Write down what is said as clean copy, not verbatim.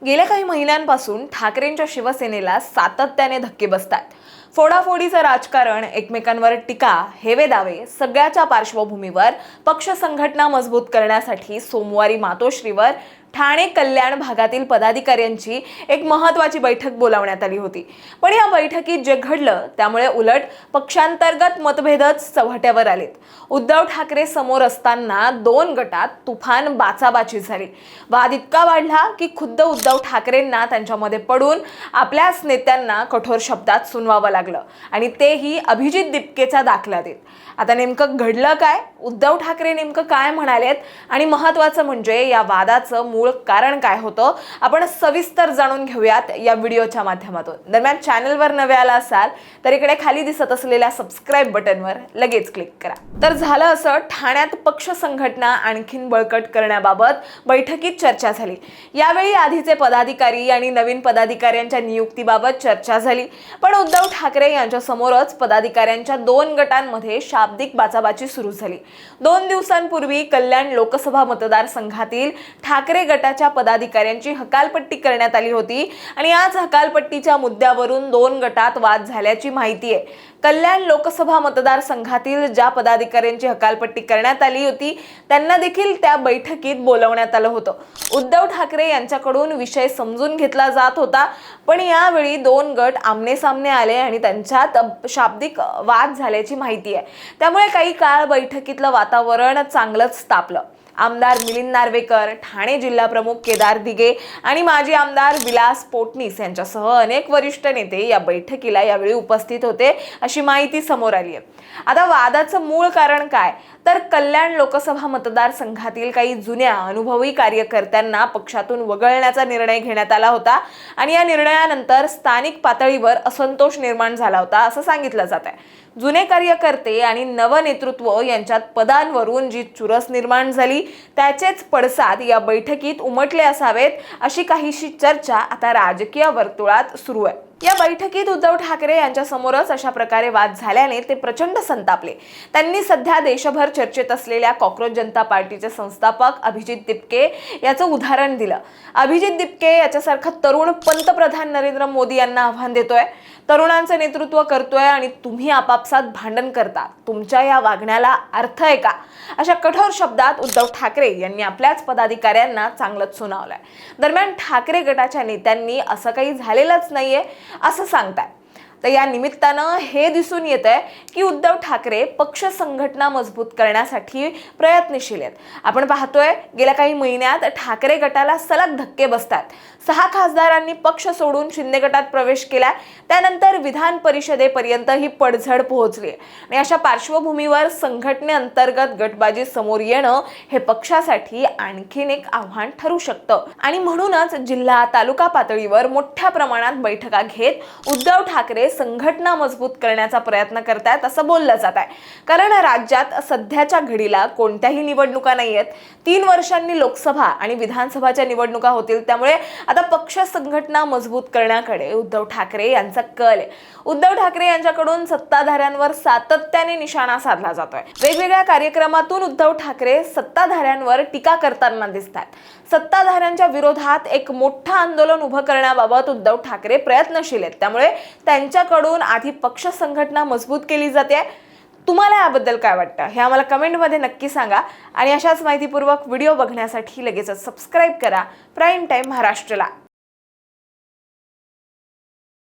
गेल्या काही महिन्यांपासून ठाकरेंच्या शिवसेनेला सातत्याने धक्के बसतात. फोडाफोडीचं राजकारण, एकमेकांवर टीका, हेवे दावे सगळ्याच्या पार्श्वभूमीवर पक्ष संघटना मजबूत करण्यासाठी सोमवारी मातोश्रीवर ठाणे कल्याण भागातील पदाधिकाऱ्यांची एक महत्त्वाची बैठक बोलावण्यात आली होती. पण या बैठकीत जे घडलं त्यामुळे उलट पक्षांतर्गत मतभेदच चव्हाट्यावर आलेत. उद्धव ठाकरे समोर असताना दोन गटात तुफान बाचाबाची झाली. वाद इतका वाढला की खुद्द उद्धव ठाकरेंना त्यांच्यामध्ये पडून आपल्याच नेत्यांना कठोर शब्दात सुनवावं लागलं आणि तेही अभिजित दिपकेचा दाखला देत. आता नेमकं घडलं काय, उद्धव ठाकरे नेमकं काय म्हणालेत आणि महत्त्वाचं म्हणजे या वादाचं मूळ कारण काय होतं, आपण सविस्तर जाणून घेऊयात या व्हिडिओच्या माध्यमातून. दरम्यान चॅनलवर नवे आला असाल तर इकडे खाली दिसत असलेल्या सबस्क्राईब बटनवर लगेच क्लिक करा. तर झालं असं, ठाण्यात पक्ष संघटना आणखीन बळकट करण्याबाबत बैठकीत चर्चा झाली. यावेळी आधीचे पदाधिकारी आणि नवीन पदाधिकाऱ्यांच्या नियुक्तीबाबत चर्चा झाली. पण उद्धव ठाकरे यांच्या समोरच पदाधिकाऱ्यांच्या दोन गटांमध्ये शाब्दिक बाचाबाची सुरू झाली. 2 दिवसांपूर्वी कल्याण लोकसभा मतदारसंघातील ठाकरे गटाच्या पदाधिकाऱ्यांची हकालपट्टी करण्यात आली होती आणि आज हकालपट्टीच्या मुद्द्यावरून 2 गटात वाद झाल्याची माहिती आहे. कल्याण लोकसभा मतदारसंघातील ज्या पदाधिकाऱ्यांची हकालपट्टी करण्यात आली होती त्यांना देखील त्या बैठकीत बोलवण्यात आलं होतं. उद्धव ठाकरे यांच्याकडून विषय समजून घेतला जात होता, पण यावेळी 2 गट आमनेसामने आले आणि त्यांच्यात शाब्दिक वाद झाल्याची माहिती आहे. त्यामुळे काही काळ बैठकीतलं वातावरण चांगलंच तापलं. आमदार मिलिंद नार्वेकर, ठाणे जिल्हा प्रमुख केदार दिघे आणि माजी आमदार विलास पोटनीस यांच्यासह अनेक वरिष्ठ नेते या बैठकीला यावेळी उपस्थित होते अशी माहिती समोर आली आहे. आता वादाचं मूळ कारण काय, तर कल्याण लोकसभा मतदारसंघातील काही जुन्या अनुभवी कार्यकर्त्यांना पक्षातून वगळण्याचा निर्णय घेण्यात आला होता आणि या निर्णयानंतर स्थानिक पातळीवर असंतोष निर्माण झाला होता असं सांगितलं जात आहे. जुने कार्यकर्ते आणि नवनेतृत्व यांच्यात पदांवरून जी चुरस निर्माण झाली त्याचेच पडसाद या बैठकीत उमटले असावेत अशी काहीशी चर्चा आता राजकीय वर्तुळात सुरू आहे. या बैठकीत उद्धव ठाकरे यांच्या समोरच अशा प्रकारे वाद झाल्याने ते प्रचंड संतापले. त्यांनी सध्या देशभर चर्चेत असलेल्या कॉक्रोच जनता पार्टीचे संस्थापक अभिजित दिपके याचं उदाहरण दिलं. अभिजित दिपके याच्यासारखा तरुण पंतप्रधान नरेंद्र मोदी यांना आव्हान देतोय, तरुणांचं नेतृत्व करतोय आणि तुम्ही आपापसात भांडण करता, तुमच्या या वागण्याला अर्थ आहे का, अशा कठोर शब्दात उद्धव ठाकरे यांनी आपल्याच पदाधिकाऱ्यांना चांगलंच सुनावलंय. दरम्यान ठाकरे गटाच्या नेत्यांनी असं काही झालेलंच नाहीये असं सांगताय. तर या निमित्तानं हे दिसून येत आहे की उद्धव ठाकरे पक्ष संघटना मजबूत करण्यासाठी प्रयत्नशील आहेत. आपण पाहतोय गेल्या काही महिन्यात ठाकरे गटाला सलग धक्के बसतात. 6 खासदारांनी पक्ष सोडून शिंदे गटात प्रवेश केला, त्यानंतर विधान परिषदेपर्यंत ही पडझड पोहोचली आणि अशा पार्श्वभूमीवर संघटनेअंतर्गत गटबाजी समोर येणं हे पक्षासाठी आणखीन एक आव्हान ठरू शकतं आणि म्हणूनच जिल्हा तालुका पातळीवर मोठ्या प्रमाणात बैठका घेत उद्धव ठाकरे संघटना मजबूत करण्याचा प्रयत्न करतात असं बोललं जात आहे. कारण राज्यात सध्याच्या घडीला कोणत्याही निवडणुका नाहीयेत. 3 वर्षांनी लोकसभा आणि विधानसभाच्या निवडणुका होतील. त्यामुळे आता पक्ष संघटना मजबूत करण्याकडे उद्धव ठाकरे यांचा कल आहे. उद्धव ठाकरे यांच्याकडून सत्ताधाऱ्यांवर सातत्याने निशाणा साधला जातोय. वेगवेगळ्या कार्यक्रमातून उद्धव ठाकरे सत्ताधाऱ्यांवर टीका करताना दिसतात. सत्ताधाऱ्यांच्या विरोधात एक मोठं आंदोलन उभं करण्याबाबत उद्धव ठाकरे प्रयत्नशील आहेत. त्यामुळे त्यांच्याकडून आधी पक्ष संघटना मजबूत केली जाते. तुम्हाला याबद्दल काय वाटतं हे आम्हाला कमेंटमध्ये नक्की सांगा आणि अशाच माहितीपूर्वक व्हिडिओ बघण्यासाठी लगेचच सबस्क्राईब करा प्राईम टाइम महाराष्ट्रला.